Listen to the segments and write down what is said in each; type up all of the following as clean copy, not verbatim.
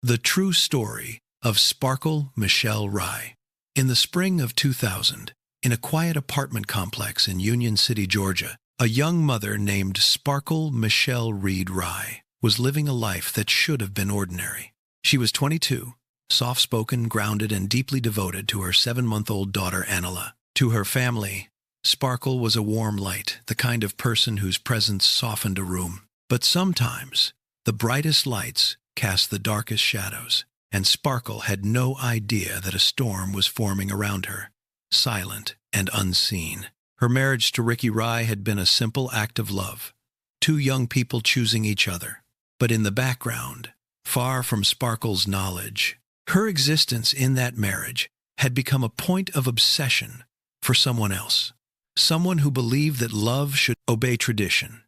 The true story of Sparkle Michelle Rai. In the spring of 2000, in a quiet apartment complex in Union City, Georgia, a young mother named Sparkle Michelle Reed Rai was living a life that should have been ordinary. She was 22, soft-spoken, grounded, and deeply devoted to her 7-month-old daughter, Anila. To her family, Sparkle was a warm light, the kind of person whose presence softened a room. But sometimes, the brightest lights cast the darkest shadows, and Sparkle had no idea that a storm was forming around her, silent and unseen. Her marriage to Ricky Rai had been a simple act of love, two young people choosing each other. But in the background, far from Sparkle's knowledge, her existence in that marriage had become a point of obsession for someone else. Someone who believed that love should obey tradition,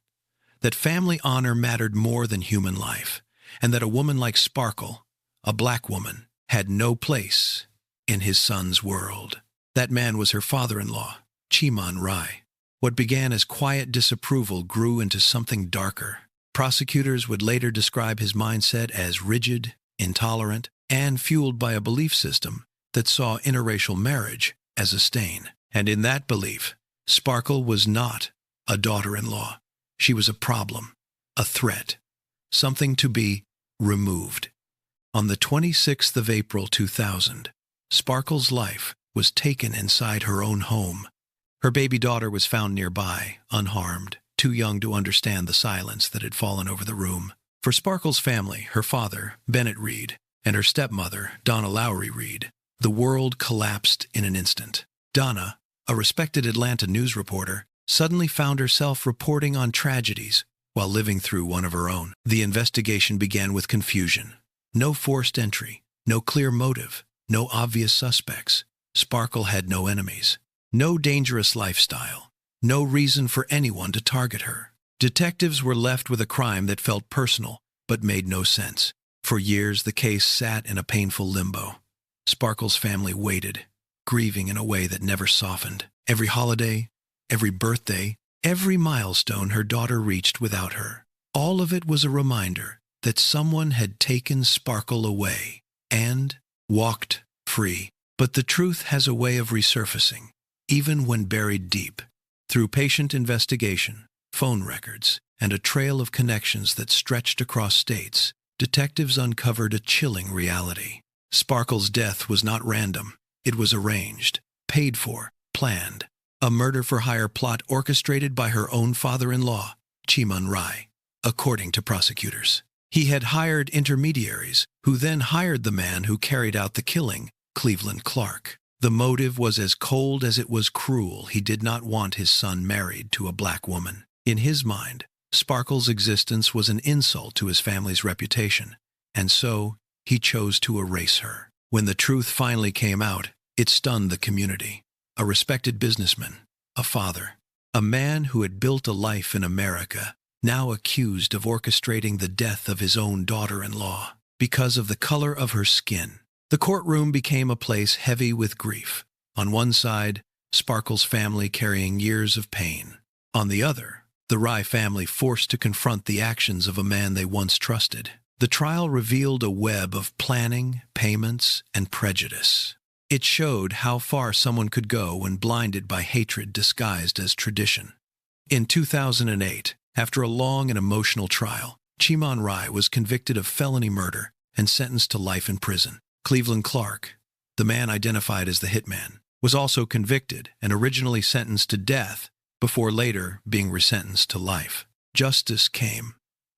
that family honor mattered more than human life, and that a woman like Sparkle, a black woman, had no place in his son's world. That man was her father-in-law, Chiman Rai. What began as quiet disapproval grew into something darker. Prosecutors would later describe his mindset as rigid, intolerant, and fueled by a belief system that saw interracial marriage as a stain. And in that belief, Sparkle was not a daughter-in-law. She was a problem, a threat, something to be removed. On the 26th of April 2000, Sparkle's life was taken inside her own home. Her baby daughter was found nearby, unharmed, too young to understand the silence that had fallen over the room. For Sparkle's family, her father, Bennett Reed, and her stepmother, Donna Lowry Reed, the world collapsed in an instant. Donna, a respected Atlanta news reporter, suddenly found herself reporting on tragedies while living through one of her own. The investigation began with confusion. No forced entry, no clear motive, no obvious suspects. Sparkle had no enemies, no dangerous lifestyle, no reason for anyone to target her. Detectives were left with a crime that felt personal but made no sense. For years, the case sat in a painful limbo. Sparkle's family waited, grieving in a way that never softened. Every holiday, every birthday, every milestone her daughter reached without her. All of it was a reminder that someone had taken Sparkle away and walked free. But the truth has a way of resurfacing, even when buried deep. Through patient investigation, phone records, and a trail of connections that stretched across states, detectives uncovered a chilling reality. Sparkle's death was not random. It was arranged, paid for, planned. A murder-for-hire plot orchestrated by her own father-in-law, Chiman Rai, according to prosecutors. He had hired intermediaries, who then hired the man who carried out the killing, Cleveland Clark. The motive was as cold as it was cruel. He did not want his son married to a black woman. In his mind, Sparkle's existence was an insult to his family's reputation, and so he chose to erase her. When the truth finally came out, it stunned the community. A respected businessman, a father, a man who had built a life in America, now accused of orchestrating the death of his own daughter-in-law because of the color of her skin. The courtroom became a place heavy with grief. On one side, Sparkle's family carrying years of pain. On the other, the Rai family forced to confront the actions of a man they once trusted. The trial revealed a web of planning, payments, and prejudice. It showed how far someone could go when blinded by hatred disguised as tradition. In 2008, after a long and emotional trial, Chiman Rai was convicted of felony murder and sentenced to life in prison. Cleveland Clark, the man identified as the hitman, was also convicted and originally sentenced to death before later being resentenced to life. Justice came,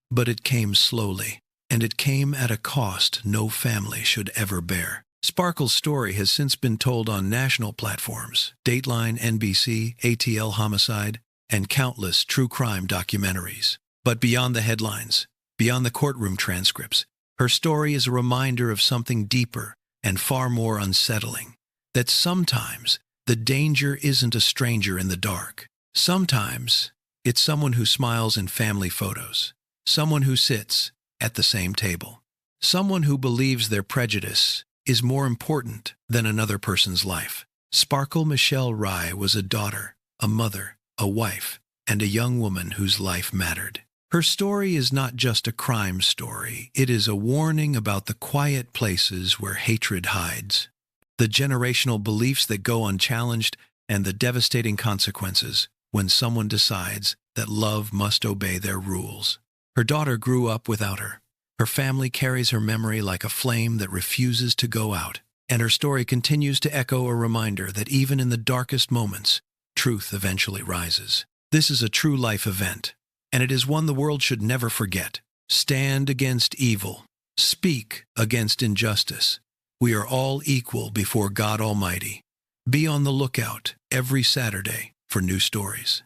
but it came slowly, and it came at a cost no family should ever bear. Sparkle's story has since been told on national platforms, Dateline, NBC, ATL Homicide, and countless true crime documentaries. But beyond the headlines, beyond the courtroom transcripts, her story is a reminder of something deeper and far more unsettling, that sometimes the danger isn't a stranger in the dark. Sometimes it's someone who smiles in family photos, someone who sits at the same table, someone who believes their prejudice is more important than another person's life. Sparkle Michelle Rai was a daughter, a mother, a wife, and a young woman whose life mattered. Her story is not just a crime story, it is a warning about the quiet places where hatred hides, the generational beliefs that go unchallenged, and the devastating consequences when someone decides that love must obey their rules. Her daughter grew up without her. Her family carries her memory like a flame that refuses to go out, and her story continues to echo a reminder that even in the darkest moments, truth eventually rises. This is a true life event, and it is one the world should never forget. Stand against evil. Speak against injustice. We are all equal before God Almighty. Be on the lookout every Saturday for new stories.